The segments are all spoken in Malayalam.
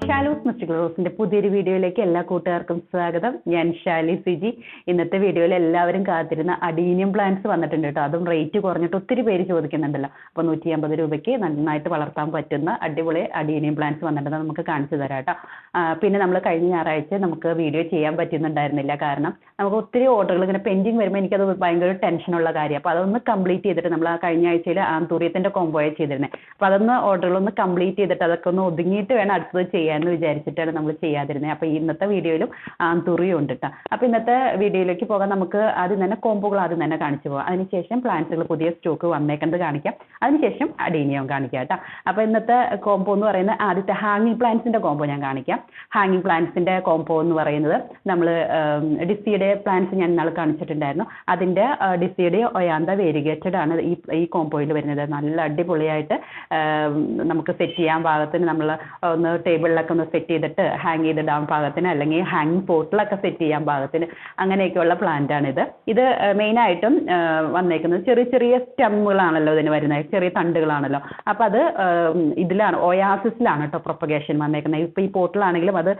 ഷാലൂസ് മിസ്റ്റിക്കൽ റോസിന്റെ പുതിയൊരു വീഡിയോയിലേക്ക് എല്ലാ കൂട്ടുകാർക്കും സ്വാഗതം. ഞാൻ ഷാലി സിജി. ഇന്നത്തെ വീഡിയോയിൽ എല്ലാവരും കാത്തിരുന്ന അഡീനിയം പ്ലാന്റ്സ് വന്നിട്ടുണ്ട് കേട്ടോ. അതും റേറ്റ് കുറഞ്ഞിട്ട് ഒത്തിരി പേര് ചോദിക്കുന്നുണ്ടല്ലോ. അപ്പോൾ 150 രൂപയ്ക്ക് നന്നായിട്ട് വളർത്താൻ പറ്റുന്ന അടിപൊളി അഡീനിയം പ്ലാന്റ്സ് വന്നിട്ടുണ്ട്. നമുക്ക് കാണിച്ചു തരാം കേട്ടോ. പിന്നെ നമ്മൾ കഴിഞ്ഞ ഞായറാഴ്ച നമുക്ക് വീഡിയോ ചെയ്യാൻ പറ്റുന്നുണ്ടായിരുന്നില്ല. കാരണം നമുക്ക് ഒത്തിരി ഓർഡറുകൾ ഇങ്ങനെ പെൻഡിങ് വരുമ്പോൾ എനിക്കത് ഭയങ്കര ടെൻഷനുള്ള കാര്യം. അപ്പോൾ അതൊന്ന് കംപ്ലീറ്റ് ചെയ്തിട്ട് നമ്മൾ ആ കഴിഞ്ഞ ആഴ്ചയിൽ ആന്തൂറിയത്തിൻ്റെ കോംബോയെ ചെയ്തിരുന്നത്. അപ്പോൾ അതൊന്ന് ഓർഡറുകളൊന്ന് കംപ്ലീറ്റ് ചെയ്തിട്ട് അതൊക്കെ ഒന്ന് ഒതുങ്ങിയിട്ട് വേണം അടുത്തത് ചെയ്യാമെന്ന് വിചാരിച്ചിട്ടാണ് നമ്മൾ ചെയ്യാതിരുന്നത്. അപ്പോൾ ഇന്നത്തെ വീഡിയോയിലും ആന്തൂറിയം ഉണ്ട് കേട്ടോ. അപ്പോൾ ഇന്നത്തെ വീഡിയോയിലേക്ക് പോകാൻ നമുക്ക് ആദ്യം തന്നെ കോംബോകൾ ആദ്യം തന്നെ കാണിച്ചു പോകാം. അതിനുശേഷം പ്ലാന്റ്സുകൾ പുതിയ സ്റ്റോക്ക് വന്നേക്കുന്നത് കാണിക്കാം. അതിനുശേഷം അഡീനിയം കാണിക്കാം കേട്ടോ. അപ്പോൾ ഇന്നത്തെ കോംബോ എന്ന് പറയുന്നത് ആദ്യത്തെ ഹാങ്ങിങ് പ്ലാന്റ്സിൻ്റെ കോംബോ ഞാൻ കാണിക്കാം. ഹാങ്ങിങ് പ്ലാന്റ്സിൻ്റെ കോംബോ എന്ന് പറയുന്നത് നമ്മൾ ഡിസിയുടെ പ്ലാന്റ്സ് ഞാൻ ഇന്നാൾ കാണിച്ചിട്ടുണ്ടായിരുന്നു. അതിൻ്റെ ഡിസിയുടെ ഒയാന്ത വേരിഗേറ്റഡ് ആണ് ഈ കോംബോയിൽ വരുന്നത്. നല്ല അടിപൊളിയായിട്ട് നമുക്ക് സെറ്റ് ചെയ്യാൻ പാകത്തിന് നമ്മൾ ഒന്ന് ടേബിളിലൊക്കെ ഒന്ന് സെറ്റ് ചെയ്തിട്ട് ഹാങ് ചെയ്തിടാൻ പാകത്തിന്, അല്ലെങ്കിൽ ഹാങ്ങിങ് പോട്ടിലൊക്കെ സെറ്റ് ചെയ്യാൻ പാകത്തിന് അങ്ങനെയൊക്കെയുള്ള പ്ലാന്റാണിത്. ഇത് മെയിനായിട്ടും വന്നേക്കുന്നത് ചെറിയ ചെറിയ സ്റ്റെമ്മുകളാണല്ലോ ഇതിന് വരുന്നത്, ചെറിയ തണ്ടുകളാണല്ലോ. അപ്പോൾ അത് ഇതിലാണ് ഒയാസിസിലാണ് കേട്ടോ പ്രൊപ്പഗേഷൻ വന്നേക്കുന്നത്. ഇപ്പോൾ ഈ പോട്ടിലാണെങ്കിലും അത്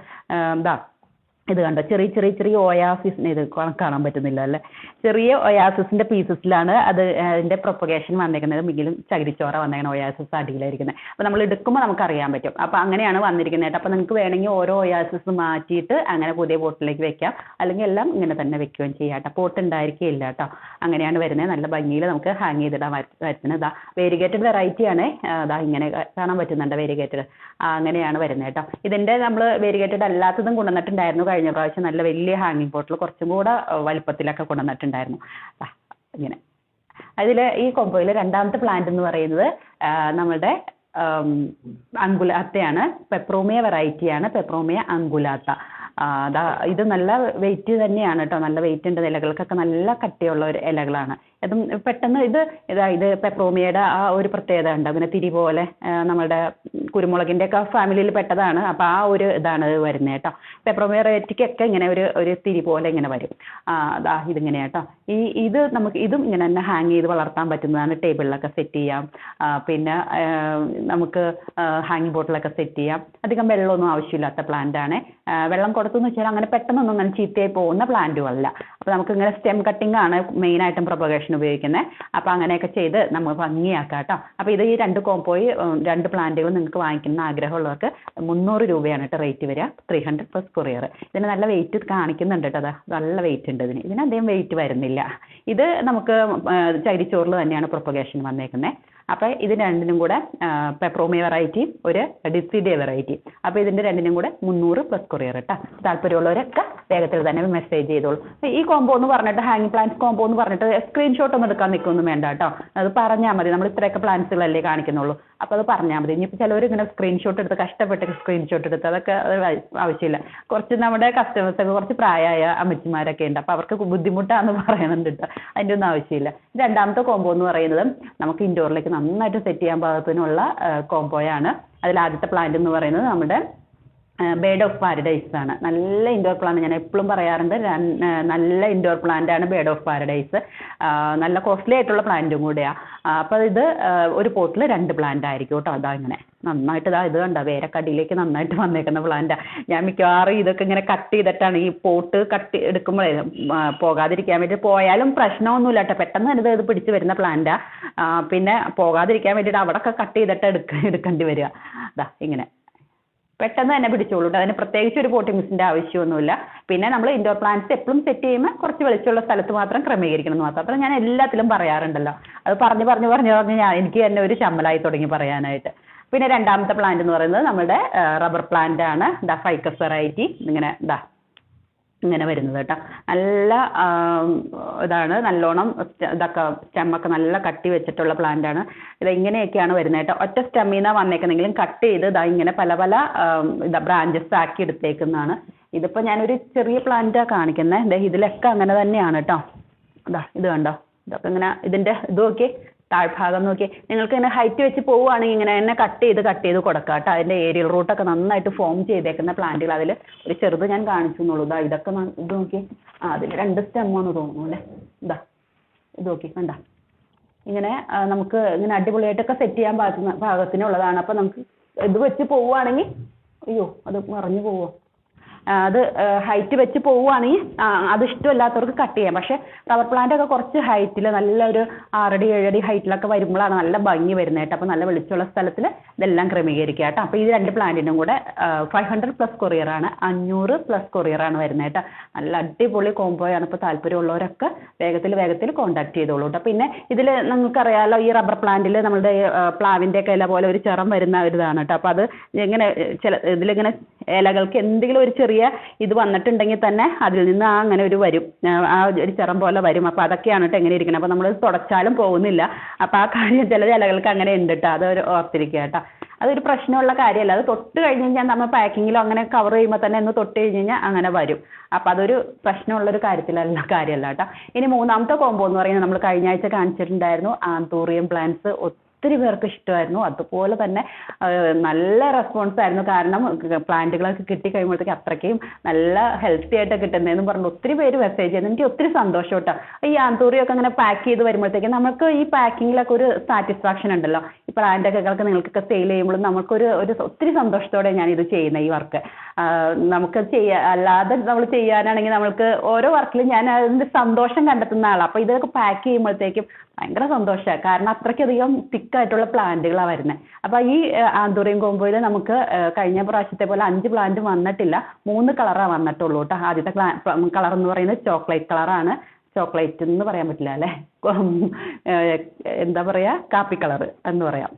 ഇത് കണ്ടോ, ചെറിയ ചെറിയ ചെറിയ ഒയാസിസിന് ഇത് കാണാൻ പറ്റുന്നില്ല അല്ലേ, ചെറിയ ഒയാസിസിൻ്റെ പീസസിലാണ് അതിൻ്റെ പ്രൊപ്പഗേഷൻ വന്നേക്കുന്നത്. മിങ്കിലും ചകിരിച്ചോറ വന്നേക്കണം, ഒയാസിസ് അടിയിലായിരിക്കുന്നത്. അപ്പോൾ നമ്മൾ എടുക്കുമ്പോൾ നമുക്കറിയാൻ പറ്റും. അപ്പോൾ അങ്ങനെയാണ് വന്നിരിക്കുന്നത് കേട്ടോ. അപ്പോൾ നിങ്ങൾക്ക് വേണമെങ്കിൽ ഓരോ ഒയാസിസ് മാറ്റിയിട്ട് അങ്ങനെ പുതിയ പോട്ടിലേക്ക് വെക്കാം, അല്ലെങ്കിൽ എല്ലാം ഇങ്ങനെ തന്നെ വെക്കുകയും ചെയ്യാം കേട്ടോ. പോട്ട് ഉണ്ടായിരിക്കില്ല കേട്ടോ. അങ്ങനെയാണ് വരുന്നത്. നല്ല ഭംഗിയിൽ നമുക്ക് ഹാങ് ചെയ്തിടാൻ പറ്റുന്നത്. ഇതാ വേരിഗേറ്റഡ് വെറൈറ്റിയാണ്. അതാ ഇങ്ങനെ കാണാൻ പറ്റുന്നുണ്ട് വേരിഗേറ്റഡ്. അങ്ങനെയാണ് വരുന്നത് കേട്ടോ. ഇതിൻ്റെ നമ്മൾ വേരിഗേറ്റഡ് അല്ലാത്തതും കൊണ്ടുവന്നിട്ടുണ്ടായിരുന്നു കഴിഞ്ഞ പ്രാവശ്യം. നല്ല വലിയ ഹാങ്ങിങ് പോട്ടിൽ കുറച്ചും കൂടെ വലുപ്പത്തിലൊക്കെ കൊണ്ടുവന്നിട്ടുണ്ടായിരുന്നു. ഇങ്ങനെ അതിൽ ഈ കോംബോയിൽ രണ്ടാമത്തെ പ്ലാന്റ് എന്ന് പറയുന്നത് നമ്മുടെ അങ്കുലാത്തയാണ്. പെപ്രോമിയ വെറൈറ്റിയാണ്, പെപ്രോമിയ അങ്കുലാത്ത. ഇത് നല്ല വെയിറ്റ് തന്നെയാണ് കേട്ടോ. നല്ല വെയിറ്റ് ഉണ്ട്. ഇലകൾക്കൊക്കെ നല്ല കട്ടിയുള്ള ഒരു ഇലകളാണ്. അതും പെട്ടെന്ന് ഇത് പെപ്രോമിയയുടെ ആ ഒരു പ്രത്യേകത ഉണ്ട്. അങ്ങനെ തിരി പോലെ നമ്മുടെ കുരുമുളകിൻ്റെ ഒക്കെ ഫാമിലിയിൽ പെട്ടതാണ്. അപ്പോൾ ആ ഒരു ഇതാണ് ഇത് വരുന്നത് കേട്ടോ. പെപ്രോമിയ വെറൈറ്റിക്കൊക്കെ ഇങ്ങനെ ഒരു തിരി പോലെ ഇങ്ങനെ വരും. ഇതിങ്ങനെ കേട്ടോ. ഇത് നമുക്ക് ഇതും ഇങ്ങനെ തന്നെ ഹാങ് ചെയ്ത് വളർത്താൻ പറ്റുന്നതാണ്. ടേബിളിലൊക്കെ സെറ്റ് ചെയ്യാം. പിന്നെ നമുക്ക് ഹാങ്ങിങ് ബോട്ടിലൊക്കെ സെറ്റ് ചെയ്യാം. അധികം വെള്ളമൊന്നും ആവശ്യമില്ലാത്ത പ്ലാന്റ് ആണ്. വെള്ളം കൊടുത്തെന്ന് വെച്ചാൽ അങ്ങനെ പെട്ടെന്നൊന്നും അങ്ങനെ ചീത്തയായി പോകുന്ന പ്ലാന്റും അല്ല. അപ്പോൾ നമുക്ക് ഇങ്ങനെ സ്റ്റെം കട്ടിംഗ് ആണ് മെയിനായിട്ടും പ്രൊപ്പഗേഷൻ ഉപയോഗിക്കുന്നത്. അപ്പോൾ അങ്ങനെയൊക്കെ ചെയ്ത് നമ്മൾ ഭംഗിയാക്കാം കേട്ടോ. അപ്പോൾ ഇത് ഈ രണ്ട് കോംബോയി രണ്ട് പ്ലാന്റുകൾ നിങ്ങൾക്ക് വാങ്ങിക്കുന്ന ആഗ്രഹമുള്ളവർക്ക് 300 രൂപയാണ് കേട്ടോ റേറ്റ് വരിക. 300 പ്ലസ് കൊറിയർ. ഇതിന് നല്ല വെയിറ്റ് കാണിക്കുന്നുണ്ട് കേട്ടോ. നല്ല വെയിറ്റ് ഉണ്ട് ഇതിന് അധികം വെയിറ്റ് വരുന്നില്ല. ഇത് നമുക്ക് ചകിരിച്ചോറിൽ തന്നെയാണ് പ്രൊപ്പഗേഷൻ വന്നേക്കുന്നത്. അപ്പോൾ ഇത് രണ്ടിനും കൂടെ പെപ്രോമിയ വെറൈറ്റി, ഒരു ഡിസിഡിയ വെറൈറ്റി. അപ്പോൾ ഇതിൻ്റെ രണ്ടിനും കൂടെ 300 പ്ലസ് കൊറിയർ കേട്ടോ. താല്പര്യമുള്ളവരൊക്കെ വേഗത്തിൽ തന്നെ മെസ്സേജ് ചെയ്തോളൂ. ഈ കോംബോ എന്ന് പറഞ്ഞിട്ട് ഹാങ്ങിങ് പ്ലാന്റ്സ് കോംബോ എന്ന് പറഞ്ഞിട്ട് സ്ക്രീൻഷോട്ട് ഒന്നും എടുക്കാൻ നിൽക്കൊന്നും വേണ്ട കേട്ടോ. അത് പറഞ്ഞാൽ മതി. നമ്മൾ ഇത്രയൊക്കെ പ്ലാന്റ്സുകളല്ലേ കാണിക്കുന്നുള്ളൂ. അപ്പോൾ അത് പറഞ്ഞാൽ മതി. ഇനിയിപ്പോൾ ചിലവർ ഇങ്ങനെ സ്ക്രീൻഷോട്ട് എടുത്ത് കഷ്ടപ്പെട്ട് സ്ക്രീൻഷോട്ട് എടുത്ത് അതൊക്കെ ആവശ്യമില്ല. കുറച്ച് നമ്മുടെ കസ്റ്റമേഴ്സൊക്കെ കുറച്ച് പ്രായമായ അമ്മച്ചിമാരൊക്കെ ഉണ്ട്. അപ്പോൾ അവർക്ക് ബുദ്ധിമുട്ടാണെന്ന് പറയുന്നുണ്ട് കേട്ടോ. അതിൻ്റെ ഒന്നും ആവശ്യമില്ല. രണ്ടാമത്തെ കോംബോ എന്ന് പറയുന്നത് നമുക്ക് ഇൻഡോറിലേക്ക് നന്നായിട്ട് സെറ്റ് ചെയ്യാൻ പാകത്തിനുള്ള കോംബോയാണ്. അതിൽ ആദ്യത്തെ പ്ലാന്റ് എന്ന് പറയുന്നത് നമ്മുടെ ബേഡ് ഓഫ് പാരഡൈസ് ആണ്. നല്ല ഇൻഡോർ പ്ലാന്റ്, ഞാൻ എപ്പോഴും പറയാറുണ്ട്, നല്ല ഇൻഡോർ പ്ലാന്റ് ആണ് ബേഡ് ഓഫ് പാരഡൈസ്. നല്ല കോസ്റ്റ്ലി ആയിട്ടുള്ള പ്ലാന്റും കൂടെയാണ്. അപ്പോൾ ഇത് ഒരു പോട്ടിൽ 2 പ്ലാന്റ് ആയിരിക്കും കേട്ടോ. ഇങ്ങനെ നന്നായിട്ട് ഇത് കണ്ടോ, വേരക്കടിയിലേക്ക് നന്നായിട്ട് വന്നേക്കുന്ന പ്ലാന്റാണ്. ഞാൻ മിക്കവാറും ഇതൊക്കെ ഇങ്ങനെ കട്ട് ചെയ്തിട്ടാണ് ഈ പോട്ട് കട്ട് എടുക്കുമ്പോഴേ പോകാതിരിക്കാൻ വേണ്ടി, പോയാലും പ്രശ്നമൊന്നുമില്ല കേട്ടോ. പെട്ടെന്ന് തന്നെ ഇത് പിടിച്ച് വരുന്ന പ്ലാന്റാണ്. പിന്നെ പോകാതിരിക്കാൻ വേണ്ടിയിട്ട് അവിടെയൊക്കെ കട്ട് ചെയ്തിട്ട് എടുക്കേണ്ടി വരിക. ഇങ്ങനെ പെട്ടെന്ന് തന്നെ പിടിച്ചോളൂ. അതിന് പ്രത്യേകിച്ച് ഒരു പോട്ടിംഗ് മിക്സിൻ്റെ ആവശ്യമൊന്നുമില്ല. പിന്നെ നമ്മൾ ഇൻഡോർ പ്ലാന്റ്സ് എപ്പോഴും സെറ്റ് ചെയ്യുമ്പോൾ കുറച്ച് വെളിച്ചമുള്ള സ്ഥലത്ത് മാത്രം ക്രമീകരിക്കണം എന്ന് മാത്രം. അപ്പോൾ ഞാൻ എല്ലാത്തിലും പറയാറുണ്ടല്ലോ. അത് പറഞ്ഞ് എനിക്ക് തന്നെ ഒരു ശമ്മലായി തുടങ്ങി പറയാനായിട്ട്. പിന്നെ രണ്ടാമത്തെ പ്ലാന്റ് എന്ന് പറയുന്നത് നമ്മുടെ റബ്ബർ പ്ലാന്റ് ആണ്. Ficus variety. ഇങ്ങനെ വരുന്നത് കേട്ടോ. നല്ല ഇതാണ്, നല്ലോണം ഇതൊക്കെ സ്റ്റെമ്മൊക്കെ നല്ല കട്ടി വെച്ചിട്ടുള്ള പ്ലാന്റ് ആണ്. ഇത് ഇങ്ങനെയൊക്കെയാണ് വരുന്നത് കേട്ടോ. ഒറ്റ സ്റ്റെമ്മിൽ നിന്നാണ് വന്നേക്കുന്നെങ്കിലും കട്ട് ചെയ്ത് ഇങ്ങനെ പല ബ്രാഞ്ചസ് ആക്കി എടുത്തേക്കുന്നതാണ്. ഇതിപ്പോൾ ഞാനൊരു ചെറിയ പ്ലാന്റാണ് കാണിക്കുന്നത്. ഇതിലൊക്കെ അങ്ങനെ തന്നെയാണ് കേട്ടോ. ഇത് കണ്ടോ, ഇതൊക്കെ ഇങ്ങനെ ഇതിൻ്റെ ഇത് നോക്കി, താഴ്ഭാഗം നോക്കി. നിങ്ങൾക്ക് ഇങ്ങനെ ഹൈറ്റ് വെച്ച് പോവുകയാണെങ്കിൽ ഇങ്ങനെ തന്നെ കട്ട് ചെയ്ത് കൊടുക്കാം കേട്ടോ. അതിൻ്റെ ഏരിയൽ റൂട്ടൊക്കെ നന്നായിട്ട് ഫോം ചെയ്തേക്കുന്ന പ്ലാന്റുകൾ. അതിൽ ഒരു ചെറുത് ഞാൻ കാണിച്ചു എന്നുള്ളൂ. ഇതൊക്കെ ഇത് നോക്കി. അതിന് 2 സ്റ്റെമ്മാന്ന് തോന്നുന്നു അല്ലേ. ഇത് നോക്കി കണ്ട. ഇങ്ങനെ നമുക്ക് ഇങ്ങനെ അടിപൊളിയായിട്ടൊക്കെ സെറ്റ് ചെയ്യാൻ പാകത്തിനുള്ളതാണ്. അപ്പോൾ നമുക്ക് ഇത് വെച്ച് പോവുകയാണെങ്കിൽ അയ്യോ അത് മറിഞ്ഞു പോവോ? അത് ഹൈറ്റ് വെച്ച് പോവുകയാണെങ്കിൽ അത് ഇഷ്ടമില്ലാത്തവർക്ക് കട്ട് ചെയ്യാം. പക്ഷേ റബ്ബർ പ്ലാന്റ് ഒക്കെ കുറച്ച് ഹൈറ്റിൽ നല്ലൊരു 6 അടി 7 അടി ഹൈറ്റിലൊക്കെ വരുമ്പോഴാണ് നല്ല ഭംഗി വരുന്നത് കേട്ടോ. അപ്പോൾ നല്ല വെളിച്ചമുള്ള സ്ഥലത്തിൽ ഇതെല്ലാം ക്രമീകരിക്കുക കേട്ടോ. അപ്പോൾ ഈ 2 പ്ലാന്റിനും കൂടെ 500 പ്ലസ് കൊറിയറാണ്, 500 പ്ലസ് കൊറിയറാണ് വരുന്നത് കേട്ടോ. നല്ല അടിപൊളി കോംബോയാണ്. ഇപ്പോൾ താല്പര്യമുള്ളവരൊക്കെ വേഗത്തിൽ കോൺടാക്ട് ചെയ്തോളൂ കേട്ടോ. പിന്നെ ഇതിൽ നിങ്ങൾക്കറിയാലോ ഈ റബ്ബർ പ്ലാന്റിൽ നമ്മുടെ പ്ലാവിൻ്റെ ഒക്കെ ഇല പോലെ ഒരു ചെറം വരുന്ന ഒരു ഇതാണ് കേട്ടോ. അപ്പോൾ അത് ഇങ്ങനെ ഇതിലിങ്ങനെ ഇലകൾക്ക് എന്തെങ്കിലും ഒരു ചെറിയ ഇത് വന്നിട്ടുണ്ടെങ്കിൽ തന്നെ അതിൽ നിന്ന് അങ്ങനെ ഒരു വരും, ആ ഒരു ചെറം പോലെ വരും. അപ്പോൾ അതൊക്കെയാണ് കേട്ടോ എങ്ങനെ ഇരിക്കുന്നത്. അപ്പോൾ നമ്മൾ തുടച്ചാലും പോകുന്നില്ല. അപ്പോൾ ആ കാര്യം ചില ഇലകൾക്ക് അങ്ങനെ ഉണ്ട് കേട്ടോ. അത് ഓർത്തിരിക്കുക കേട്ടോ. അതൊരു പ്രശ്നമുള്ള കാര്യമല്ല. അത് തൊട്ട് കഴിഞ്ഞ് കഴിഞ്ഞാൽ നമ്മൾ പാക്കിങ്ങിലോ അങ്ങനെ കവർ ചെയ്യുമ്പോൾ തന്നെ ഒന്ന് തൊട്ട് കഴിഞ്ഞ് കഴിഞ്ഞാൽ അങ്ങനെ വരും. അപ്പോൾ അതൊരു പ്രശ്നമുള്ളൊരു കാര്യമല്ല കേട്ടോ. ഇനി മൂന്നാമത്തെ കോംബോ എന്ന് പറയുന്നത് നമ്മൾ കഴിഞ്ഞ ആഴ്ച കാണിച്ചിട്ടുണ്ടായിരുന്നു, ആന്തൂറിയം പ്ലാന്റ്സ്. ഒത്തിരി പേർക്ക് ഇഷ്ടമായിരുന്നു. അതുപോലെ തന്നെ നല്ല റെസ്പോൺസ് ആയിരുന്നു. കാരണം പ്ലാന്റുകളൊക്കെ കിട്ടിക്കഴിയുമ്പോഴത്തേക്ക് അത്രയ്ക്കും നല്ല ഹെൽത്തി ആയിട്ട് കിട്ടുന്നതെന്ന് പറഞ്ഞു ഒത്തിരി പേര് മെസ്സേജ് ചെയ്യുന്നു. എനിക്ക് ഒത്തിരി സന്തോഷം കേട്ടോ. ഈ ആന്തൂറിയൊക്കെ അങ്ങനെ പാക്ക് ചെയ്ത് വരുമ്പോഴത്തേക്ക് നമുക്ക് ഈ പാക്കിങ്ങിലൊക്കെ ഒരു സാറ്റിസ്ഫാക്ഷൻ ഉണ്ടല്ലോ. ഈ പ്ലാന്റൊക്കെ നിങ്ങൾക്കൊക്കെ സെയിൽ ചെയ്യുമ്പോഴും നമുക്കൊരു ഒത്തിരി സന്തോഷത്തോടെ ഞാനിത് ചെയ്യുന്നത് ഈ വർക്ക്. നമുക്ക് അല്ലാതെ നമ്മൾ ചെയ്യാനാണെങ്കിൽ നമ്മൾക്ക് ഓരോ വർക്കിലും ഞാൻ അതിൻ്റെ സന്തോഷം കണ്ടെത്തുന്ന ആളാണ്. അപ്പോൾ ഇതൊക്കെ പാക്ക് ചെയ്യുമ്പോഴത്തേക്കും ഭയങ്കര സന്തോഷമാണ്. കാരണം അത്രയ്ക്കധികം തിക്കായിട്ടുള്ള പ്ലാന്റുകളാണ് വരുന്നത്. അപ്പോൾ ഈ ആന്തൂറിയം കോംബോയിൽ നമുക്ക് കഴിഞ്ഞ പ്രാവശ്യത്തെ പോലെ 5 പ്ലാന്റ് വന്നിട്ടില്ല, 3 കളറാണ് വന്നിട്ടുള്ളൂ കേട്ടോ. ആദ്യത്തെ കളർ എന്ന് പറയുന്നത് ചോക്ലേറ്റ് കളറാണ്. ചോക്ലേറ്റ് എന്ന് പറയാൻ പറ്റില്ല അല്ലേ, എന്താ പറയുക, കാപ്പി കളർ എന്ന് പറയാം.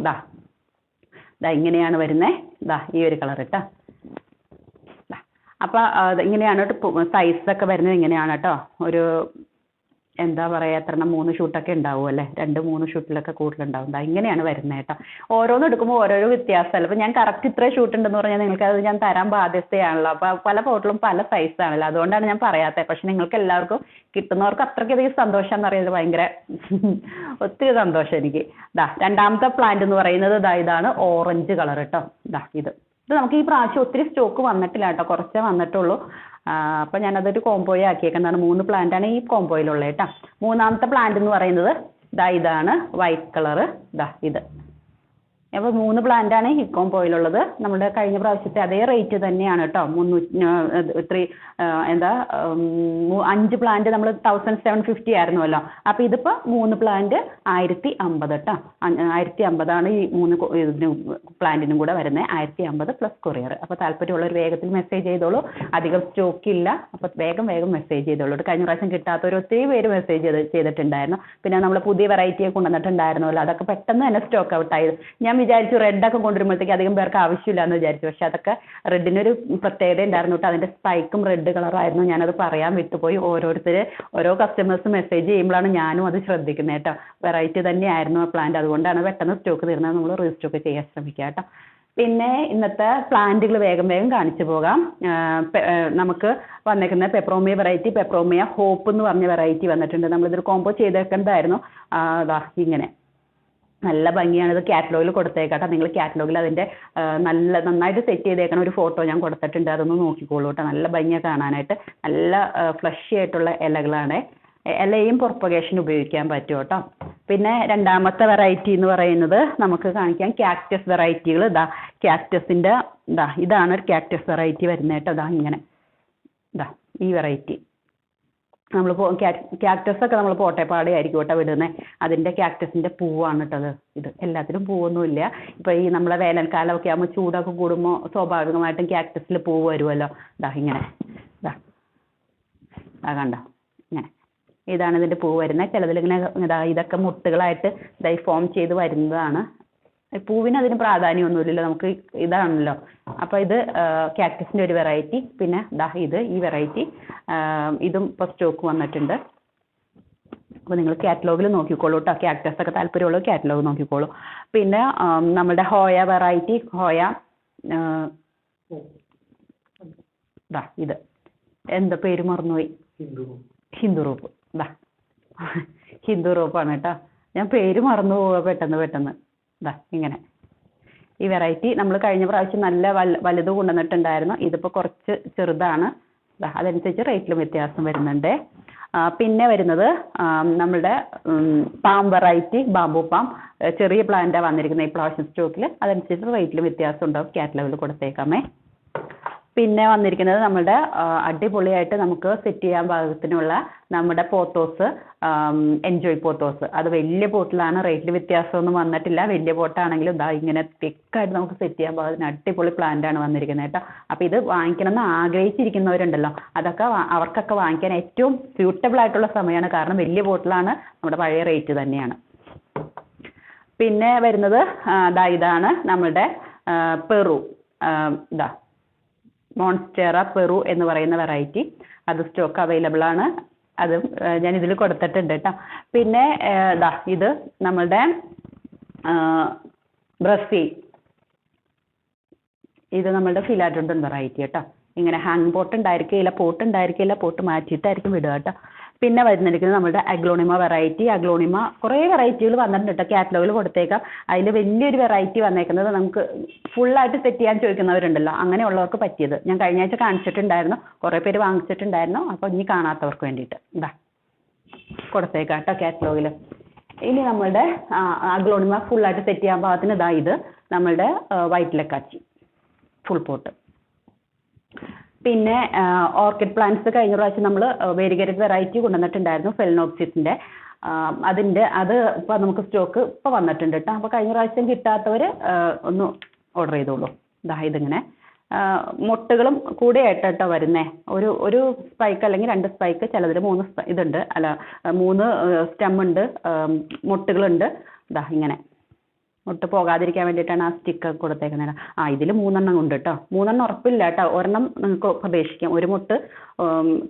ദാ ഇങ്ങനെയാണ് വരുന്നത്. ഈ ഒരു കളർ കേട്ടോ. അപ്പോൾ ഇങ്ങനെയാണ് സൈസൊക്കെ വരുന്നത്. ഇങ്ങനെയാണ് കേട്ടോ. ഒരു എന്താ പറയുക, എത്ര 3 ഷൂട്ടൊക്കെ ഉണ്ടാവും അല്ലേ, 2-3 ഷൂട്ടിലൊക്കെ കൂടുതലുണ്ടാവും. ഇങ്ങനെയാണ് വരുന്നത് കേട്ടോ. ഓരോന്ന് എടുക്കുമ്പോൾ ഓരോരോ വ്യത്യാസമല്ല. അപ്പോൾ ഞാൻ കറക്റ്റ് ഇത്ര ഷൂട്ട് ഉണ്ടെന്ന് പറഞ്ഞാൽ നിങ്ങൾക്ക് അത് ഞാൻ തരാൻ ബാധ്യതയാണല്ലോ. അപ്പോൾ പല പോട്ടിലും പല സൈസാണല്ലോ, അതുകൊണ്ടാണ് ഞാൻ പറയാത്തത്. പക്ഷെ നിങ്ങൾക്ക് എല്ലാവർക്കും കിട്ടുന്നവർക്ക് അത്രയ്ക്കധികം സന്തോഷം എന്ന് പറയുന്നത് ഭയങ്കര ഒത്തിരി സന്തോഷം എനിക്ക്. രണ്ടാമത്തെ പ്ലാന്റ് എന്ന് പറയുന്നത് ഇതാണ് ഓറഞ്ച് കളർ കേട്ടോ. ഇത് നമുക്ക് ഈ പ്രാവശ്യം ഒത്തിരി സ്റ്റോക്ക് വന്നിട്ടില്ല കേട്ടോ, കുറച്ചേ വന്നിട്ടുള്ളൂ. അപ്പോൾ ഞാനതൊരു കോംബോയെ ആക്കിയേക്കുന്നതാണ്. 3 പ്ലാന്റാണ് ഈ കോംബോയിലുള്ളത് കേട്ടോ. മൂന്നാമത്തെ പ്ലാന്റ് എന്ന് പറയുന്നത് ഇതാണ് വൈറ്റ് കളറ്. ഇത് അപ്പോൾ 3 പ്ലാന്റാണ് ഈ കോംബോയിലുള്ളത്. നമ്മുടെ കഴിഞ്ഞ പ്രാവശ്യത്തെ അതേ റേറ്റ് തന്നെയാണ് കേട്ടോ. 5 പ്ലാന്റ് നമ്മൾ 1750 ആയിരുന്നല്ലോ. അപ്പോൾ ഇതിപ്പോൾ 3 പ്ലാന്റ് 1050 കേട്ടോ. 1050 ഈ 3 പ്ലാന്റിനും കൂടെ വരുന്നത്. 1050 പ്ലസ് കൊറിയർ. അപ്പോൾ താല്പര്യമുള്ളവർ വേഗത്തിൽ മെസ്സേജ് ചെയ്തോളൂ. അധികം സ്റ്റോക്ക് ഇല്ല. അപ്പോൾ വേഗം മെസ്സേജ് ചെയ്തോളൂ. കഴിഞ്ഞ പ്രാവശ്യം കിട്ടാത്തവർ ഒത്തിരി പേര് മെസ്സേജ് ചെയ്തിട്ടുണ്ടായിരുന്നു. പിന്നെ നമ്മൾ പുതിയ വെറൈറ്റിയെ കൊണ്ടുവന്നിട്ടുണ്ടായിരുന്നല്ലോ, അതൊക്കെ പെട്ടെന്ന് തന്നെ സ്റ്റോക്ക് ഔട്ട് ആയത്. ഞാൻ വിചാരിച്ചു റെഡൊക്കെ കൊണ്ടുവരുമ്പോഴത്തേക്ക് അധികം പേർക്ക് ആവശ്യമില്ല എന്ന് വിചാരിച്ചു. പക്ഷെ അതൊക്കെ റെഡിനൊരു പ്രത്യേകത ഉണ്ടായിരുന്നു കേട്ടോ. അതിൻ്റെ സ്പൈക്കും റെഡ് കളറായിരുന്നു. ഞാനത് പറയാൻ വിട്ടുപോയി. ഓരോ കസ്റ്റമേഴ്സ് മെസ്സേജ് ചെയ്യുമ്പോഴാണ് ഞാനും അത് ശ്രദ്ധിക്കുന്നത് കേട്ടോ. വെറൈറ്റി തന്നെയായിരുന്നു ആ പ്ലാന്റ്. അതുകൊണ്ടാണ് പെട്ടെന്ന് സ്റ്റോക്ക് തീർന്നത്. നമ്മൾ റീസ്റ്റോക്ക് ചെയ്യാൻ ശ്രമിക്കുക കേട്ടോ. പിന്നെ ഇന്നത്തെ പ്ലാന്റുകൾ വേഗം കാണിച്ചു പോകാം. നമുക്ക് വന്നേക്കുന്ന പെപ്രോമിയ വെറൈറ്റി, പെപ്രോമിയ ഹോപ്പ് എന്ന് പറഞ്ഞ വെറൈറ്റി വന്നിട്ടുണ്ട്. നമ്മളിതൊരു കോംബോ ചെയ്തേക്കേണ്ടതായിരുന്നു. ഇങ്ങനെ നല്ല ഭംഗിയാണ്. ഇത് കാറ്റലോഗിൽ കൊടുത്തേക്കാട്ടോ. നിങ്ങൾ കാറ്റലോഗിൽ അതിൻ്റെ നന്നായിട്ട് സെറ്റ് ചെയ്തേക്കണ ഒരു ഫോട്ടോ ഞാൻ കൊടുത്തിട്ടുണ്ട്. അതൊന്ന് നോക്കിക്കോളൂ കേട്ടോ. നല്ല ഭംഗിയാണ് കാണാനായിട്ട്. നല്ല ഫ്ലഷി ആയിട്ടുള്ള ഇലകളാണ്. ഇലയും പ്രൊപ്പഗേഷൻ ഉപയോഗിക്കാൻ പറ്റും കേട്ടോ. പിന്നെ രണ്ടാമത്തെ വെറൈറ്റി എന്ന് പറയുന്നത് നമുക്ക് കാണിക്കാം കാക്ടസ് വെറൈറ്റികൾ. കാക്ടസിൻ്റെ ഇതാണ് ഒരു കാക്ടസ് വെറൈറ്റി വരുന്നത് കേട്ടോ. ഇങ്ങനെ ഈ വെറൈറ്റി നമ്മൾ ക്യാക്ടസൊക്കെ നമ്മൾ പോട്ടേപ്പാടെ ആയിരിക്കും കേട്ടോ വിടുന്നത്. അതിൻ്റെ ക്യാക്ടസിൻ്റെ പൂവാണ് കേട്ടോ ഇത്. എല്ലാത്തിലും പൂവൊന്നുമില്ല. ഇപ്പോൾ ഈ നമ്മളെ വേനൽക്കാലമൊക്കെ ആകുമ്പോൾ ചൂടൊക്കെ കൂടുമ്പോൾ സ്വാഭാവികമായിട്ടും ക്യാക്ടസിൽ പൂവ് വരുമല്ലോ. ഇങ്ങനെ കണ്ടോ, ഇങ്ങനെ ഇതാണ് ഇതിൻ്റെ പൂവ് വരുന്നത്. ചിലതിലിങ്ങനെ ഇതൊക്കെ മുട്ടുകളായിട്ട് ഫോം ചെയ്ത് വരുന്നതാണ്. പൂവിന് അതിന് പ്രാധാന്യമൊന്നുമില്ലല്ലോ, നമുക്ക് ഇതാണല്ലോ. അപ്പോൾ ഇത് കാക്ടസിൻ്റെ ഒരു വെറൈറ്റി. പിന്നെ ഈ വെറൈറ്റി ഇതും ഇപ്പോൾ സ്റ്റോക്ക് വന്നിട്ടുണ്ട്. അപ്പോൾ നിങ്ങൾ കാറ്റലോഗിൽ നോക്കിക്കോളൂ കേട്ടോ. കാക്ടസൊക്കെ താല്പര്യമുള്ളൂ കാറ്റലോഗ് നോക്കിക്കോളൂ. പിന്നെ നമ്മുടെ ഹോയ വെറൈറ്റി, ഇത് എന്താ പേര് മറന്നുപോയി, ഹിന്ദു റൂപ്പ്. ഹിന്ദു റൂപ്പാണ് കേട്ടോ. ഞാൻ പേര് മറന്നു പോവുക പെട്ടെന്ന്. ഇങ്ങനെ ഈ വെറൈറ്റി നമ്മൾ കഴിഞ്ഞ പ്രാവശ്യം നല്ല വലുത് കൊണ്ടുവന്നിട്ടുണ്ടായിരുന്നു. ഇതിപ്പോൾ കുറച്ച് ചെറുതാണ്. അതനുസരിച്ച് റേറ്റിലും വ്യത്യാസം വരുന്നുണ്ട്. പിന്നെ വരുന്നത് നമ്മുടെ പാം വെറൈറ്റി, ബാംബു പാം, ചെറിയ പ്ലാന്റാണ് വന്നിരിക്കുന്നത് ഈ പ്രാവശ്യം സ്റ്റോക്കിൽ. അതനുസരിച്ച് റേറ്റിൽ വ്യത്യാസം ഉണ്ടാവും, കാറ്റലോഗിൽ കൊടുത്തേക്കാമേ. പിന്നെ വന്നിരിക്കുന്നത് നമ്മുടെ അടിപൊളിയായിട്ട് നമുക്ക് സെറ്റ് ചെയ്യാൻ പാകത്തിനുള്ള നമ്മുടെ പോത്തോസ്, എൻജോയ് പോത്തോസ്. അത് വലിയ പോട്ടിലാണ്, റേറ്റിൽ വ്യത്യാസമൊന്നും വന്നിട്ടില്ല. വലിയ പോട്ടാണെങ്കിലും ഇതാ ഇങ്ങനെ തിക്കായിട്ട് നമുക്ക് സെറ്റ് ചെയ്യാൻ പാകത്തിന് അടിപൊളി പ്ലാന്റാണ് വന്നിരിക്കുന്നത് കേട്ടോ. അപ്പോൾ ഇത് വാങ്ങിക്കണമെന്ന് ആഗ്രഹിച്ചിരിക്കുന്നവരുണ്ടല്ലോ, അവർക്കൊക്കെ വാങ്ങിക്കാൻ ഏറ്റവും സ്യൂട്ടബിൾ ആയിട്ടുള്ള സമയമാണ്. കാരണം വലിയ പോട്ടിലാണ്, നമ്മുടെ പഴയ റേറ്റ് തന്നെയാണ്. പിന്നെ വരുന്നത് ഇതാണ് നമ്മുടെ പെറു, ഇതാ മോൺസ്റ്റേറ പെറു എന്ന് പറയുന്ന വെറൈറ്റി. അത് സ്റ്റോക്ക് അവൈലബിൾ ആണ്, അത് ഞാൻ ഇതിൽ കൊടുത്തിട്ടുണ്ട് കേട്ടോ. പിന്നെ ഇത് നമ്മളുടെ ബ്രസീൽ, ഇത് നമ്മളുടെ ഫിലാഡോണ്ടൻ വെറൈറ്റി കേട്ടോ. ഇങ്ങനെ ഹാങ് പോട്ട് ഉണ്ടായിരിക്കില്ല, പോട്ട് മാറ്റിയിട്ടായിരിക്കും വിടുക കേട്ടോ. പിന്നെ വരുന്നിരിക്കുന്നത് നമ്മുടെ അഗ്ലോണിമ വെറൈറ്റി. അഗ്ലോണിമ കുറേ വെറൈറ്റികൾ വന്നിട്ടുണ്ട് കേട്ടോ, കാറ്റലോഗിൽ കൊടുത്തേക്കാം. അതിൽ വലിയൊരു വെറൈറ്റി വന്നേക്കുന്നത് നമുക്ക് ഫുള്ളായിട്ട് സെറ്റ് ചെയ്യാൻ ചോദിക്കുന്നവരുണ്ടല്ലോ, അങ്ങനെയുള്ളവർക്ക് പറ്റിയത് ഞാൻ കഴിഞ്ഞ ആഴ്ച കാണിച്ചിട്ടുണ്ടായിരുന്നു, കുറേ പേര് വാങ്ങിച്ചിട്ടുണ്ടായിരുന്നു. അപ്പോൾ ഇനി കാണാത്തവർക്ക് വേണ്ടിയിട്ട് ഇതാ കൊടുത്തേക്കാം കേട്ടോ കാറ്റലോഗിൽ. ഇനി നമ്മളുടെ അഗ്ലോണിമ ഫുള്ളായിട്ട് സെറ്റ് ചെയ്യാൻ പാകത്തിന് ഇത് നമ്മളുടെ വൈറ്റ് ലക്കാച്ചി ഫുൾ പോട്ട്. പിന്നെ ഓർക്കിഡ് പ്ലാന്റ്സ് കഴിഞ്ഞ പ്രാവശ്യം നമ്മൾ വേരിഗേറ്റഡ് വെറൈറ്റി കൊണ്ടുവന്നിട്ടുണ്ടായിരുന്നു, ഫെലനോപ്സിസിൻ്റെ. അത് ഇപ്പോൾ നമുക്ക് സ്റ്റോക്ക് ഇപ്പോൾ വന്നിട്ടുണ്ട് കേട്ടോ. അപ്പോൾ കഴിഞ്ഞ പ്രാവശ്യം കിട്ടാത്തവർ ഒന്ന് ഓർഡർ ചെയ്തോളൂ. ഇതിങ്ങനെ മുട്ടുകളും കൂടെ ആയിട്ടോ വരുന്നേ. ഒരു സ്പൈക്ക് അല്ലെങ്കിൽ 2 സ്പൈക്ക്, ചിലതിൽ 3 ഇതുണ്ട്, 3 സ്റ്റെം ഉണ്ട്, മുട്ടുകളുണ്ട്. ഇങ്ങനെ മുട്ട് പോകാതിരിക്കാൻ വേണ്ടിയിട്ടാണ് ആ സ്റ്റിക്ക് കൊടുത്തേക്കുന്നത്. ഇതിൽ 3 ഉണ്ട് കേട്ടോ. 3 ഉറപ്പില്ല കേട്ടോ, ഒരെണ്ണം നിങ്ങൾക്ക് പ്രതീക്ഷിക്കാം, ഒരു മുട്ട്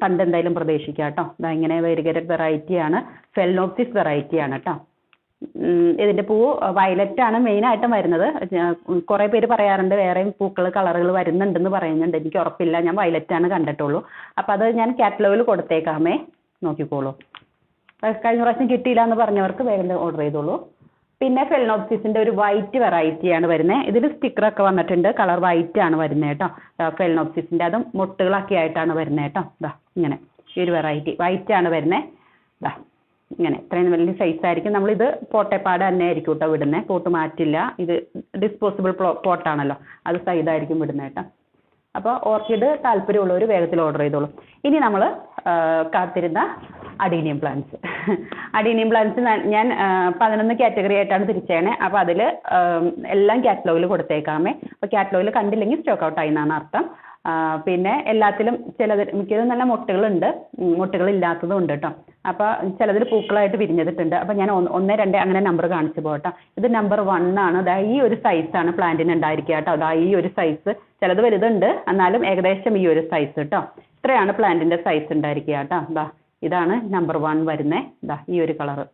തണ്ട് എന്തായാലും പ്രതീക്ഷിക്കാം കേട്ടോ. ഇങ്ങനെ വേരിഗേറ്റഡ് വെറൈറ്റിയാണ്, ഫെലനോപ്സിസ് വെറൈറ്റിയാണ് കേട്ടോ. ഇതിൻ്റെ പൂവ് വയലറ്റ് ആണ് മെയിനായിട്ടും വരുന്നത്. കുറേ പേര് പറയാറുണ്ട് വേറെയും കളറുകൾ വരുന്നുണ്ടെന്ന് പറയുന്നുണ്ട്, എനിക്ക് ഉറപ്പില്ല, ഞാൻ വയലറ്റാണ് കണ്ടിട്ടുള്ളൂ. അപ്പോൾ അത് ഞാൻ കാറ്റലോഗിൽ കൊടുത്തേക്കാമേ, നോക്കിക്കോളൂ. കഴിഞ്ഞ പ്രാവശ്യം കിട്ടിയില്ല എന്ന് പറഞ്ഞവർക്ക് വേഗം ഓർഡർ ചെയ്തോളൂ. പിന്നെ ഫെലനോപ്സിസിൻ്റെ ഒരു വൈറ്റ് വെറൈറ്റിയാണ് വരുന്നത്. ഇതിൽ സ്റ്റിക്കറൊക്കെ വന്നിട്ടുണ്ട്, കളർ വൈറ്റ് ആണ് വരുന്നത് കേട്ടോ. ഫെലനോപ്സിസിൻ്റെ അതും മുട്ടുകളൊക്കെ ആയിട്ടാണ് വരുന്നത് കേട്ടോ. ഇങ്ങനെ ഈ ഒരു വെറൈറ്റി വൈറ്റ് ആണ് വരുന്നത്. ഇങ്ങനെ ഇത്രയും വലിയ സൈസായിരിക്കും. നമ്മളിത് പോട്ടേപ്പാട് തന്നെ ആയിരിക്കും കേട്ടോ വിടുന്നത്, പോട്ട് മാറ്റില്ല. ഇത് ഡിസ്പോസിബിൾ പോട്ടാണല്ലോ, അത് സൈഡായിരിക്കും വിടുന്നത് കേട്ടോ. അപ്പോൾ ഓർക്കിഡ് താല്പര്യമുള്ളവർ വേഗത്തിൽ ഓർഡർ ചെയ്തോളൂ. ഇനി നമ്മൾ കാത്തിരുന്ന അഡീനിയം പ്ലാന്റ്സ്. അഡീനിയം പ്ലാന്റ്സ് ഞാൻ 11 കാറ്റഗറി ആയിട്ടാണ് തിരിച്ചേണേ. അപ്പോൾ അതിൽ എല്ലാം കാറ്റലോഗിൽ കൊടുത്തേക്കാമേ. അപ്പോൾ കാറ്റലോഗിൽ കണ്ടില്ലെങ്കിൽ സ്റ്റോക്ക് ഔട്ട് ആയി എന്നാണ് അർത്ഥം. പിന്നെ എല്ലാത്തിലും മിക്കതും നല്ല മുട്ടുകളില്ലാത്തതും ഉണ്ട് കേട്ടോ. അപ്പോൾ ചിലതിൽ പൂക്കളായിട്ട് വിരിഞ്ഞിട്ടുണ്ട്. അപ്പോൾ ഞാൻ 1, 2 അങ്ങനെ നമ്പർ കാണിച്ചു പോകട്ടോ. ഇത് നമ്പർ 1 ആണ്. ഈ ഒരു സൈസാണ് പ്ലാന്റിന് ഉണ്ടായിരിക്കുക കേട്ടോ. ഈ ഒരു സൈസ്, ചിലത് വലുതുണ്ട് എന്നാലും ഏകദേശം ഈ ഒരു സൈസ് കേട്ടോ. ഇത്രയാണ് പ്ലാന്റിൻ്റെ സൈസ് ഉണ്ടായിരിക്കുക കേട്ടോ. ഇതാണ് നമ്പർ 1 വരുന്നത്. ഈ ഒരു കളറ്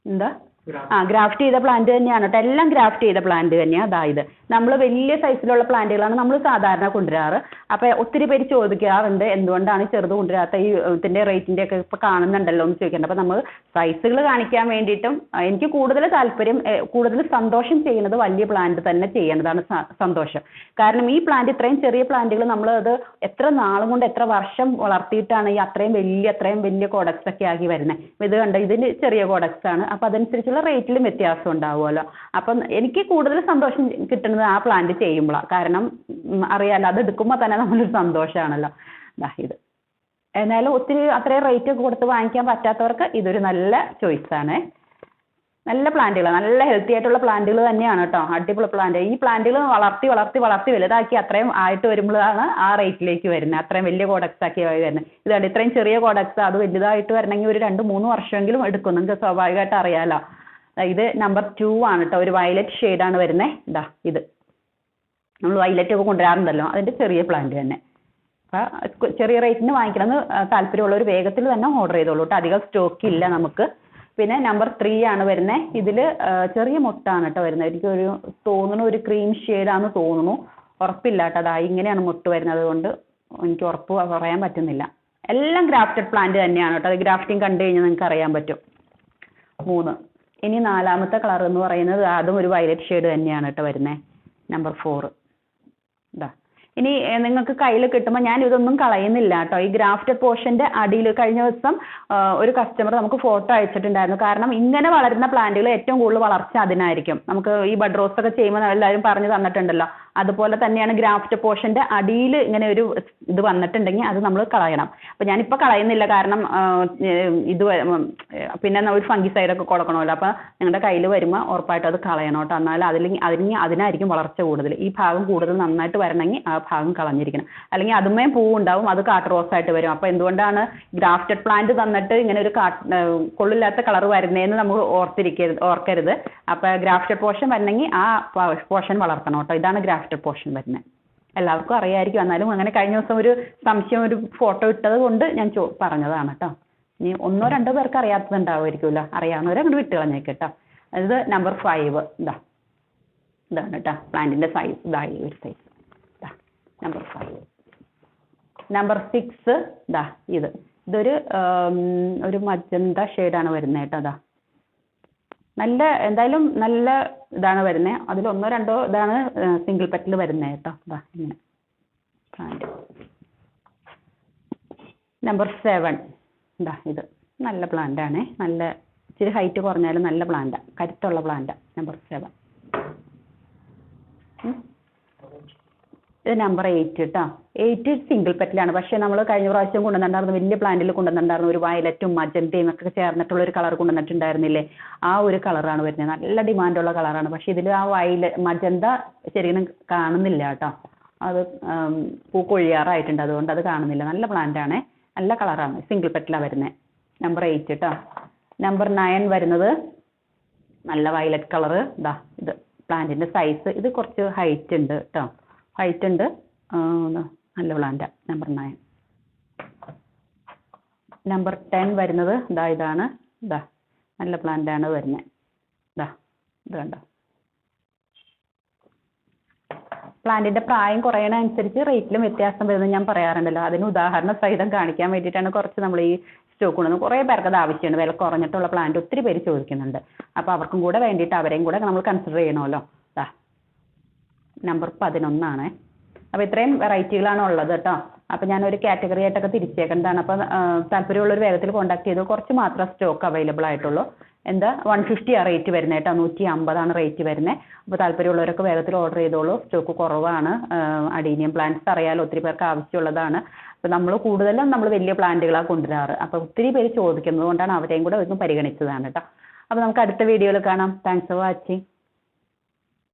എന്താ ഗ്രാഫ്റ്റ് ചെയ്ത പ്ലാന്റ് തന്നെയാണ് കേട്ടോ. എല്ലാം ഗ്രാഫ്റ്റ് ചെയ്ത പ്ലാന്റ് തന്നെയാണ്. ഇത് നമ്മൾ വലിയ സൈസിലുള്ള പ്ലാന്റുകളാണ് നമ്മൾ സാധാരണ കൊണ്ടുവരാറ്. അപ്പോൾ ഒത്തിരി പേര് ചോദിക്കാറുണ്ട് എന്തുകൊണ്ടാണ് ചെറുത് കൊണ്ടുവരാത്ത, ഇതിൻ്റെ റേറ്റിൻ്റെ ഒക്കെ ഇപ്പോൾ കാണുന്നുണ്ടല്ലോ എന്ന് ചോദിക്കുന്നുണ്ട്. അപ്പോൾ നമ്മൾ സൈസുകൾ കാണിക്കാൻ വേണ്ടിയിട്ടും എനിക്ക് കൂടുതൽ താല്പര്യം, കൂടുതൽ സന്തോഷം ചെയ്യുന്നത് വലിയ പ്ലാന്റ് തന്നെ ചെയ്യേണ്ടതാണ് സന്തോഷം. കാരണം ഈ പ്ലാന്റ്, ഇത്രയും ചെറിയ പ്ലാന്റുകൾ നമ്മളത് എത്ര നാളും കൊണ്ട് എത്ര വർഷം വളർത്തിയിട്ടാണ് ഈ അത്രയും വലിയ കോഡക്സ് ഒക്കെ ആക്കി വരുന്നത്. ഇത് കണ്ട, ഇതിന് ചെറിയ കോഡക്സ് ആണ്. അപ്പോൾ അതനുസരിച്ചുള്ള റേറ്റിലും വ്യത്യാസം ഉണ്ടാവുമല്ലോ. അപ്പം എനിക്ക് കൂടുതൽ സന്തോഷം കിട്ടുന്നത് ആ പ്ലാന്റ് ചെയ്യുമ്പോഴാണ്. കാരണം അറിയാലോ, അത് എടുക്കുമ്പോൾ തന്നെ നമ്മളൊരു സന്തോഷമാണല്ലോ. ഇത് എന്നാലും അത്രയും റേറ്റ് കൊടുത്ത് വാങ്ങിക്കാൻ പറ്റാത്തവർക്ക് ഇതൊരു നല്ല ചോയ്സാണ്. നല്ല പ്ലാന്റുകളാണ്, നല്ല ഹെൽത്തി ആയിട്ടുള്ള പ്ലാന്റുകൾ തന്നെയാണ് കേട്ടോ. അടിപൊളി പ്ലാന്റ്. ഈ പ്ലാന്റുകൾ വളർത്തി വലുതാക്കി അത്രയും ആയിട്ട് വരുമ്പോഴാണ് ആ റേറ്റിലേക്ക് വരുന്നത്, അത്രയും വലിയ കോഡക്സ് ആക്കി വരുന്നത്. ഇതാണ് ഇത്രയും ചെറിയ കോഡക്സ്, അത് വലുതായിട്ട് വരണമെങ്കിൽ ഒരു 2-3 വർഷമെങ്കിലും എടുക്കും. നിങ്ങൾക്ക് സ്വാഭാവികമായിട്ട് അറിയാലോ. ഇത് നമ്പർ 2 ആണ് കേട്ടോ. ഒരു വയലറ്റ് ഷെയ്ഡാണ് വരുന്നത്. ഇത് നമ്മൾ വയലറ്റ് ഒക്കെ കൊണ്ടുവരാറുണ്ടല്ലോ, അതിൻ്റെ ചെറിയ പ്ലാന്റ് തന്നെ. അപ്പോൾ ചെറിയ റേറ്റിന് വാങ്ങിക്കണമെന്ന് താല്പര്യമുള്ളവർ വേഗത്തിൽ തന്നെ ഓർഡർ ചെയ്തോളൂ കേട്ടോ. അധികം സ്റ്റോക്ക് ഇല്ല നമുക്ക്. പിന്നെ നമ്പർ 3 ആണ് വരുന്നത്. ഇതിൽ ചെറിയ മുട്ടാണ് കേട്ടോ വരുന്നത്. എനിക്കൊരു തോന്നുന്നു ഒരു ക്രീം ഷെയ്ഡാണെന്ന് തോന്നുന്നു, ഉറപ്പില്ല കേട്ടോ. ഇങ്ങനെയാണ് മുട്ട് വരുന്നത്, അതുകൊണ്ട് എനിക്ക് ഉറപ്പ് പറയാൻ പറ്റുന്നില്ല. എല്ലാം ഗ്രാഫ്റ്റഡ് പ്ലാന്റ് തന്നെയാണ് കേട്ടോ. അത് ഗ്രാഫ്റ്റിംഗ് കണ്ടു കഴിഞ്ഞാൽ നിങ്ങൾക്ക് അറിയാൻ പറ്റും. 3. ഇനി 4ാമത്തെ കളർ എന്ന് പറയുന്നത് അതും ഒരു വയലറ്റ് ഷെയ്ഡ് തന്നെയാണ് കേട്ടോ വരുന്നത്. നമ്പർ 4. ഇനി നിങ്ങൾക്ക് കയ്യിൽ കിട്ടുമ്പോൾ ഞാൻ ഇതൊന്നും കളയുന്നില്ല കേട്ടോ. ഈ ഗ്രാഫ്റ്റഡ് പോർഷന്റെ അടിയിൽ കഴിഞ്ഞ ദിവസം ഒരു കസ്റ്റമർ നമുക്ക് ഫോട്ടോ അയച്ചിട്ടുണ്ടായിരുന്നു. കാരണം ഇങ്ങനെ വളരുന്ന പ്ലാന്റുകൾ ഏറ്റവും കൂടുതൽ വളർച്ച അതിനായിരിക്കും. നമുക്ക് ഈ ബഡ് റോസ് ഒക്കെ ചെയ്യുമ്പോൾ എല്ലാവരും പറഞ്ഞു തന്നിട്ടുണ്ടല്ലോ. അതുപോലെ തന്നെയാണ് ഗ്രാഫ്റ്റ് പോർഷന്റെ അടിയിൽ ഇങ്ങനെ ഒരു ഇത് വന്നിട്ടുണ്ടെങ്കിൽ അത് നമ്മൾ കളയണം. അപ്പോൾ ഞാനിപ്പോൾ കളയുന്നില്ല, കാരണം ഇത് പിന്നെ ഒരു ഫംഗിസൈഡ് ഒക്കെ കൊടുക്കണമല്ലോ. അപ്പോൾ നിങ്ങളുടെ കയ്യിൽ വരുമ്പോൾ ഉറപ്പായിട്ടും അത് കളയണം കേട്ടോ. എന്നാൽ അതിനായിരിക്കും വളർച്ച കൂടുതൽ. ഈ ഭാഗം കൂടുതൽ നന്നായിട്ട് വരണമെങ്കിൽ ആ ഭാഗം കളഞ്ഞിരിക്കണം. അല്ലെങ്കിൽ അതുമേ പൂവുണ്ടാവും, അത് കാട്ട് റോസ് ആയിട്ട് വരും. അപ്പോൾ എന്തുകൊണ്ടാണ് ഗ്രാഫ്റ്റഡ് പ്ലാന്റ് തന്നിട്ട് ഇങ്ങനെ ഒരു കൊള്ളില്ലാത്ത കളർ വരുന്നതെന്ന് നമ്മൾ ഓർക്കരുത്. അപ്പോൾ ഗ്രാഫ്റ്റഡ് പോർഷൻ വരണമെങ്കിൽ ആ പോർഷൻ വളർത്തണം കേട്ടോ. ഇതാണ് ഗ്രാഫ്റ്റഡ് പോർഷൻ വരുന്നത്. എല്ലാവർക്കും അറിയാമായിരിക്കും, എന്നാലും അങ്ങനെ കഴിഞ്ഞ ദിവസം ഒരു സംശയം ഒരു ഫോട്ടോ ഇട്ടത് കൊണ്ട് ഞാൻ പറഞ്ഞതാണ് കേട്ടോ. ഇനി 1-2 പേർക്ക് അറിയാത്തതുണ്ടാവുമായിരിക്കുമല്ലോ, അറിയാവുന്നവരെ അങ്ങോട്ട് വിട്ട് കളഞ്ഞേക്ക് കേട്ടോ. ഇത് നമ്പർ 5 ഇതാണ് കേട്ടോ. പ്ലാന്റിന്റെ സൈസ് ഇതായി ഒരു സൈസ് നമ്പർ 5. നമ്പർ 6 ഇതൊരു മജന്ത ഷെയ്ഡാണ് വരുന്നത് കേട്ടോ. എന്തായാലും നല്ല ഇതാണ് വരുന്നത്. അതിൽ 1-2 ഇതാണ് സിംഗിൾ പെറ്റൽ വരുന്നത് കേട്ടോ. ഇങ്ങനെ പ്ലാന്റ്. നമ്പർ 7 ഇത് നല്ല പ്ലാന്റ് ആണ്. നല്ല ഇച്ചിരി ഹൈറ്റ് കുറഞ്ഞാലും നല്ല പ്ലാന്റ്, കരുത്തുള്ള പ്ലാന്റ്. നമ്പർ 7. ഇത് നമ്പർ 8 കേട്ടോ. 8 സിംഗിൾ പെറ്റലാണ്. പക്ഷേ നമ്മൾ കഴിഞ്ഞ പ്രാവശ്യം കൊണ്ടുവന്നിട്ടുണ്ടായിരുന്നു, വലിയ പ്ലാന്റിൽ കൊണ്ടുവന്നിട്ടുണ്ടായിരുന്നു, ഒരു വയലറ്റും മജന്തയും ഒക്കെ ചേർന്നിട്ടുള്ള ഒരു കളർ കൊണ്ടുവന്നിട്ടുണ്ടായിരുന്നില്ലേ? ആ ഒരു കളറാണ് വരുന്നത്. നല്ല ഡിമാൻഡുള്ള കളറാണ്. പക്ഷേ ഇതിൽ ആ മജന്ത ശരിക്കും കാണുന്നില്ല കേട്ടോ. അത് പൂക്കൊഴിയാറായിട്ടുണ്ട്, അതുകൊണ്ട് അത് കാണുന്നില്ല. നല്ല പ്ലാന്റ് ആണ്, നല്ല കളറാണ്, സിംഗിൾ പെറ്റലാണ് വരുന്നത്. നമ്പർ 8 കേട്ടോ. നമ്പർ 9 വരുന്നത് നല്ല വയലറ്റ് കളറ്. ഇത് പ്ലാന്റിന്റെ സൈസ്. ഇത് കുറച്ച് ഹൈറ്റ് ഉണ്ട് കേട്ടോ, ഹൈറ്റ് ഉണ്ട്. നല്ല പ്ലാന്റാ. നമ്പർ 9. നമ്പർ 10 വരുന്നത് ഇതാണ്. നല്ല പ്ലാന്റ് ആണ് വരുന്നത്. ഇത് കണ്ടോ. പ്ലാന്റിന്റെ പ്രായം കുറയണനുസരിച്ച് റേറ്റിലും വ്യത്യാസം വരുന്നത് ഞാൻ പറയാറുണ്ടല്ലോ. അതിന് ഉദാഹരണ സഹിതം കാണിക്കാൻ വേണ്ടിയിട്ടാണ് കുറച്ച് നമ്മൾ ഈ സ്റ്റോക്ക് കൊണ്ടുവന്നത്. കുറേ പേർക്ക് അത് ആവശ്യമുണ്ട്. വില കുറഞ്ഞിട്ടുള്ള പ്ലാന്റ് ഒത്തിരി പേര് ചോദിക്കുന്നുണ്ട്. അപ്പോൾ അവർക്കും കൂടെ വേണ്ടിയിട്ട് അവരെയും കൂടെ നമ്മൾ കൺസിഡർ ചെയ്യണമല്ലോ. നമ്പർ 11 അപ്പോൾ ഇത്രയും വെറൈറ്റികളാണ് ഉള്ളത് കേട്ടോ. അപ്പോൾ ഞാനൊരു കാറ്റഗറി ആയിട്ടൊക്കെ തിരിച്ചേക്കേണ്ടതാണ്. അപ്പോൾ താല്പര്യമുള്ളൊരു വേഗത്തിൽ കോൺടാക്ട് ചെയ്തു. കുറച്ച് മാത്രമേ സ്റ്റോക്ക് അവൈലബിൾ ആയിട്ടുള്ളൂ. 150 റേറ്റ് വരുന്നത് കേട്ടോ. 150 റേറ്റ് വരുന്നത്. അപ്പോൾ താല്പര്യമുള്ളവരൊക്കെ വേഗത്തിൽ ഓർഡർ ചെയ്തോളൂ. സ്റ്റോക്ക് കുറവാണ്. അഡീനിയം പ്ലാന്റ്സ് അറിയാലോ, ഒത്തിരി പേർക്ക് ആവശ്യമുള്ളതാണ്. അപ്പോൾ നമ്മൾ വലിയ പ്ലാന്റുകളാണ് കൊണ്ടുവരാറ്. അപ്പോൾ ഒത്തിരി പേര് ചോദിക്കുന്നത് കൊണ്ടാണ് അവരെയും കൂടെ ഒന്ന് പരിഗണിച്ചതാണ് കേട്ടോ. അപ്പോൾ നമുക്ക് അടുത്ത വീഡിയോയിൽ കാണാം. Thanks for watching.